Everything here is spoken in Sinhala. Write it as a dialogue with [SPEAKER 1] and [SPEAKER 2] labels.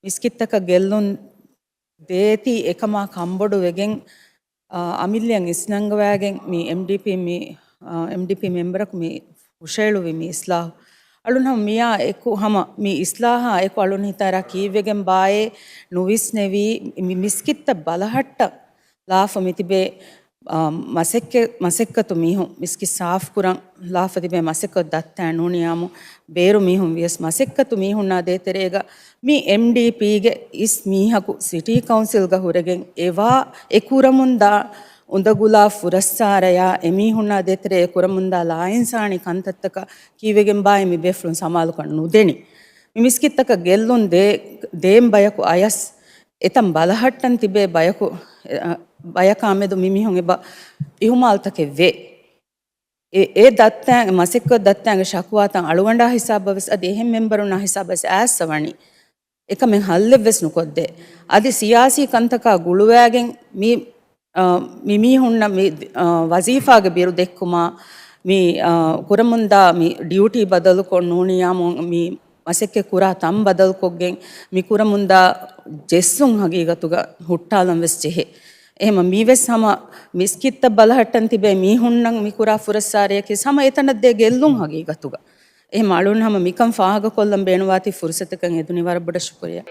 [SPEAKER 1] මිස්කිත්තක ಗೆಲ್ಲುන් දේති එකම කම්බොඩු වෙගෙන් අමිල්ලියන් ඉස්නංගවෑගෙන් මේ MDP ಮೆಂಬರಕು me ಉಶೇಳುವಿ me ಇಸ್ಲಾಹ್ ಅಳುನ Miya ಎಕು ಹಮ me ಇಸ್ಲಾಹ ಎಕು ಅಳುನ ಹಿತಾರ ಕೀವೆಗೆನ್ ಬಾಯೆ ನುವಿಸ್ನೆವಿ ಮಿಸ್ಕಿತ್ತ ಬಲಹಟ್ಟ ಲಾಫ ಮಿತಿಬೆ ಮಸೆಕ್ಕತು ಮೀಹುಂ ಮಿಸ್ಕಿ ಸಾಫ್ ಕುರಂ ಲಾಫ ದಿಬೆ ಮಸೆಕ್ಕ ದತ್ತ ನೂನಿಯಾಮು ಬೇರು ಮೀಹುಂ ವಿಯಸ್ ಮಸೆಕ್ಕತು ಮೀಹುನ್ನಾ ದೇತೆರೇಗ ಮೀ MDP ಗೆ ಇಸ್ ಮೀಹಕು ಸಿಟಿ ಕೌನ್ಸಿಲ್ ಗ ಹುರಗೆನ್ ಎವಾ ಎಕುರಮುಂದಾ ಉಂದಗುಲಾ ಫುರಸ್ಸಾರಯ ಎಮೀಹುನ್ನಾ ದೇತರೆ ಕುರಮುಂದಾ ಲಾಯನ್ಸಾಣಿ ಕಂತತ್ತಕ ಕೀವೆಗೆನ್ ಬಾಯಿ ಮಿ ಬೆಫ್ಲುನ್ ಸಮಾಲು ಕಣ್ಣು ದೆನಿ ಮಿಸ್ಕಿತ್ತಕ ಗೆಲ್ಲುನ್ ದೇಂ ಬಯಕು ಅಯಸ್ එතම් බලහට්ටන් තිබේ බයකු බයකාමෙදු මිමිහුන් එබ ඉහුමාල්තකෙ වේ ඒ දත්තෑන් මසික්ක දත්තෑන්ගේ ශකුවාතන් අළුවණ්ඩා හිසාබවස් අද එහෙම් මෙම්බරුනා හිසාබස් ඇස්සවණි එක මෙන් හල්ලෙවස් නුකොද්දේ අදි සියාසී කන්තකා ගුළුවෑගෙන් මිමිහුන්න මේ වසීෆාගේ බිරු දෙක්කුමා මේ කුරමුන්දා මේ ඩියුටි බදලු කොන් නූනියාමු මේ ಮಸೆಕ್ಕೆ ಕುರ ತಂ ಬದಲ್ ಕೊಗ್ಗೆಂ ಮಿ ಕುರ ಮುಂದ ಜೆಸ್ಸುಂ ಹಗೀಗತುಗ ಹುಟ್ಟಾಲಂ ವೆಸ್ ಜೆಹೆ එහෙම මීවෙස් හම මිස්කිත්ත බලහට්ටන් තිබේ මීහුන්නන් මිකුරා ෆුරස්සාරයකි සම එතනද්දේ ගෙල්ලුම් හගීගතුග එහෙම අලුන් හම මිකම් ෆාහග කොල්ලම් බේනුවාති ෆුර්සතකන් එදුනි වරබඩ ශුක්‍රියා